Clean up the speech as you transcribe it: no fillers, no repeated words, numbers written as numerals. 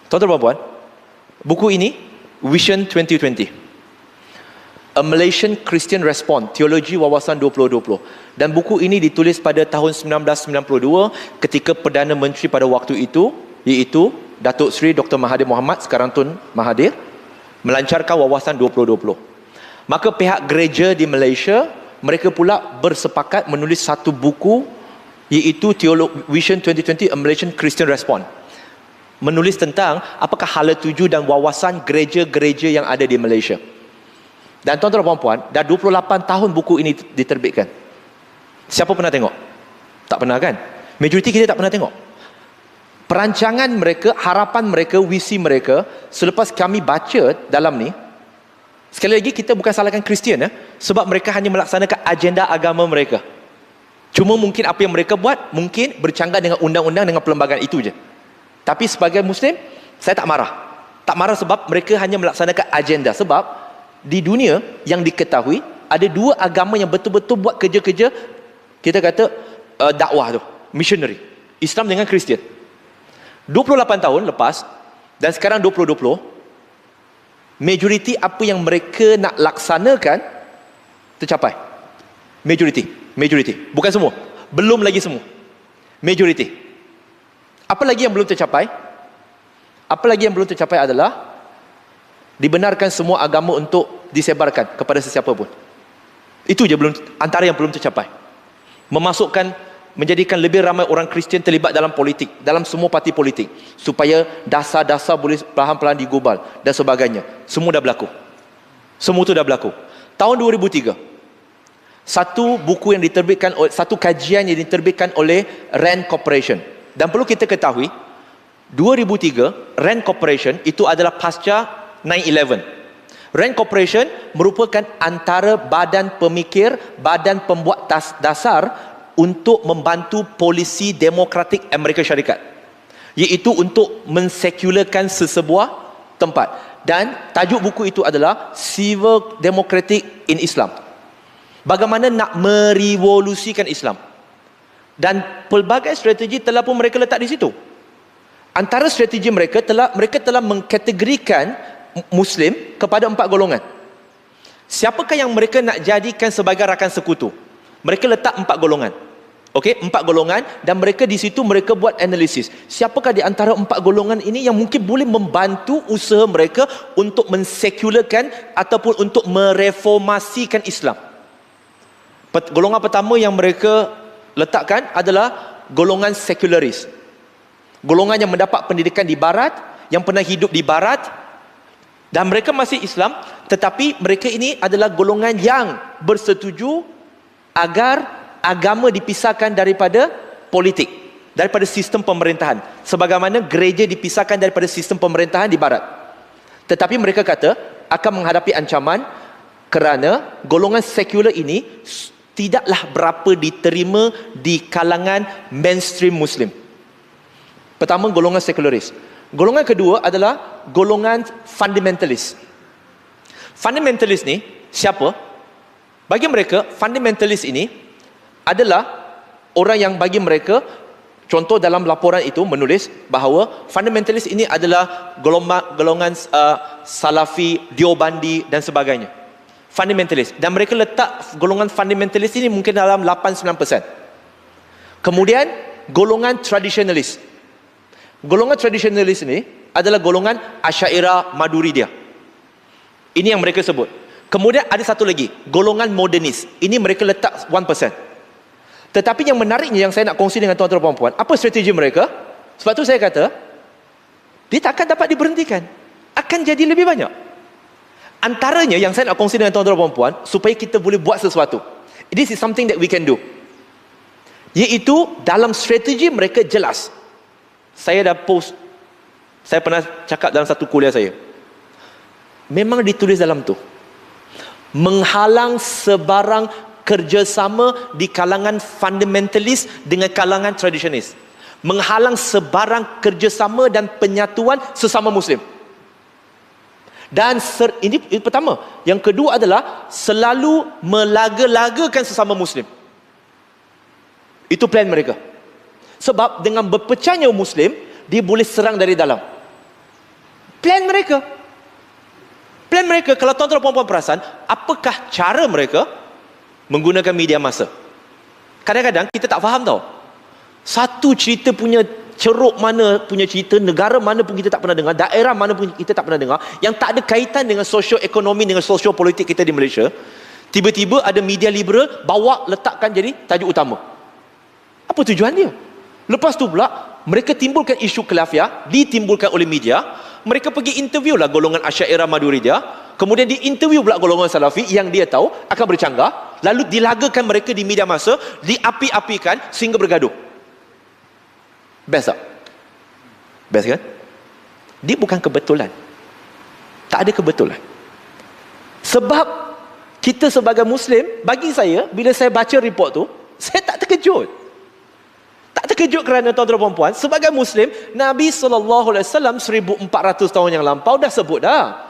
Tuan-tuan dan puan, buku ini Vision 2020, A Malaysian Christian Response, Teologi Wawasan 2020. Dan buku ini ditulis pada tahun 1992 ketika Perdana Menteri pada waktu itu, iaitu Datuk Seri Dr. Mahathir Mohamad, sekarang Tun Mahathir, melancarkan Wawasan 2020. Maka pihak gereja di Malaysia, mereka pula bersepakat menulis satu buku, iaitu Vision 2020, A Malaysian Christian Response. Menulis tentang apakah hala tuju dan wawasan gereja-gereja yang ada di Malaysia. Dan tuan-tuan dan puan-puan, dah 28 tahun buku ini diterbitkan. Siapa pernah tengok? Tak pernah kan? Majoriti kita tak pernah tengok. Perancangan mereka, harapan mereka, visi mereka, selepas kami baca dalam ni, sekali lagi kita bukan salahkan Kristian sebab mereka hanya melaksanakan agenda agama mereka. Cuma mungkin apa yang mereka buat mungkin bercanggah dengan undang-undang, dengan perlembagaan itu je. Tapi sebagai Muslim, saya tak marah. Tak marah sebab mereka hanya melaksanakan agenda. Sebab di dunia yang diketahui, ada dua agama yang betul-betul buat kerja-kerja, kita kata dakwah tu, missionary. Islam dengan Kristian. 28 tahun lepas, dan sekarang 2020, majoriti apa yang mereka nak laksanakan, tercapai. Majoriti. Bukan semua. Belum lagi semua. Majoriti. Apa lagi yang belum tercapai? Apa lagi yang belum tercapai adalah dibenarkan semua agama untuk disebarkan kepada sesiapa pun. Itu je antara yang belum tercapai. Menjadikan lebih ramai orang Kristian terlibat dalam politik, dalam semua parti politik, supaya dasar-dasar boleh perlahan-perlahan digubal dan sebagainya. Semua dah berlaku. Semua itu dah berlaku. Tahun 2003, satu buku yang diterbitkan, satu kajian yang diterbitkan oleh RAND Corporation. Dan perlu kita ketahui, 2003 RAND Corporation itu adalah pasca 9/11. RAND Corporation merupakan antara badan pemikir, badan pembuat dasar untuk membantu polisi demokratik Amerika Syarikat, iaitu untuk mensekularkan sesebuah tempat. Dan tajuk buku itu adalah Civil Democratic in Islam. Bagaimana nak merevolusikan Islam. Dan pelbagai strategi telah pun mereka letak di situ. Antara strategi mereka telah mengkategorikan Muslim kepada 4 golongan. Siapakah yang mereka nak jadikan sebagai rakan sekutu? Mereka letak 4 golongan. Okey, 4 golongan, dan mereka di situ mereka buat analisis. Siapakah di antara 4 golongan ini yang mungkin boleh membantu usaha mereka untuk mensekularkan ataupun untuk mereformasikan Islam? Golongan pertama yang mereka letakkan adalah golongan sekularis. Golongan yang mendapat pendidikan di barat, yang pernah hidup di barat, dan mereka masih Islam, tetapi mereka ini adalah golongan yang bersetuju agar agama dipisahkan daripada politik, daripada sistem pemerintahan, sebagaimana gereja dipisahkan daripada sistem pemerintahan di barat. Tetapi mereka kata akan menghadapi ancaman kerana golongan sekular ini tidaklah berapa diterima di kalangan mainstream Muslim. Pertama, golongan sekularis. Golongan kedua adalah golongan fundamentalis. Fundamentalis ni siapa? Bagi mereka, fundamentalis ini adalah orang yang bagi mereka, contoh dalam laporan itu menulis bahawa fundamentalis ini adalah golongan Salafi, Diobandi dan sebagainya. Fundamentalis. Dan mereka letak golongan fundamentalis ini mungkin dalam 8-9%. Kemudian golongan tradisionalis. Golongan tradisionalis ini adalah golongan Asy'ariyah Maturidiyah. Ini yang mereka sebut. Kemudian ada satu lagi, golongan modernis. Ini mereka letak 1%. Tetapi yang menariknya yang saya nak kongsi dengan tuan-tuan dan puan-puan, apa strategi mereka? Sebab tu saya kata, dia takkan dapat diberhentikan. Akan jadi lebih banyak. Antaranya yang saya nak kongsi dengan tuan-tuan dan puan-puan, supaya kita boleh buat sesuatu. This is something that we can do. Iaitu dalam strategi mereka jelas. Saya dah post, saya pernah cakap dalam satu kuliah saya. Memang ditulis dalam tu. Menghalang sebarang kerjasama di kalangan fundamentalis dengan kalangan tradisionalis. Menghalang sebarang kerjasama dan penyatuan sesama Muslim. Dan ini pertama. Yang kedua adalah selalu melaga-lagakan sesama Muslim. Itu plan mereka. Sebab dengan berpecahnya Muslim, dia boleh serang dari dalam. Plan mereka. Plan mereka, kalau tuan-tuan dan puan-puan perasan, apakah cara mereka menggunakan media massa? Kadang-kadang kita tak faham tau. Satu cerita punya ceruk mana punya cerita, negara mana pun kita tak pernah dengar, daerah mana pun kita tak pernah dengar, yang tak ada kaitan dengan sosio-ekonomi, dengan sosio-politik kita di Malaysia, tiba-tiba ada media liberal bawa letakkan jadi tajuk utama. Apa tujuan dia? Lepas tu pula mereka timbulkan isu khilafiyah, ditimbulkan oleh media. Mereka pergi interview lah golongan Asy'ariyah Maturidiyah, kemudian diinterview pula golongan Salafi yang dia tahu akan bercanggah, lalu dilagakan mereka di media massa, diapi-apikan sehingga bergaduh. Best tak? Best kan? Dia bukan kebetulan. Tak ada kebetulan. Sebab kita sebagai Muslim, bagi saya, bila saya baca report tu, saya tak terkejut. Tak terkejut kerana tuan-tuan dan puan-puan, sebagai Muslim, Nabi SAW 1400 tahun yang lampau dah sebut dah.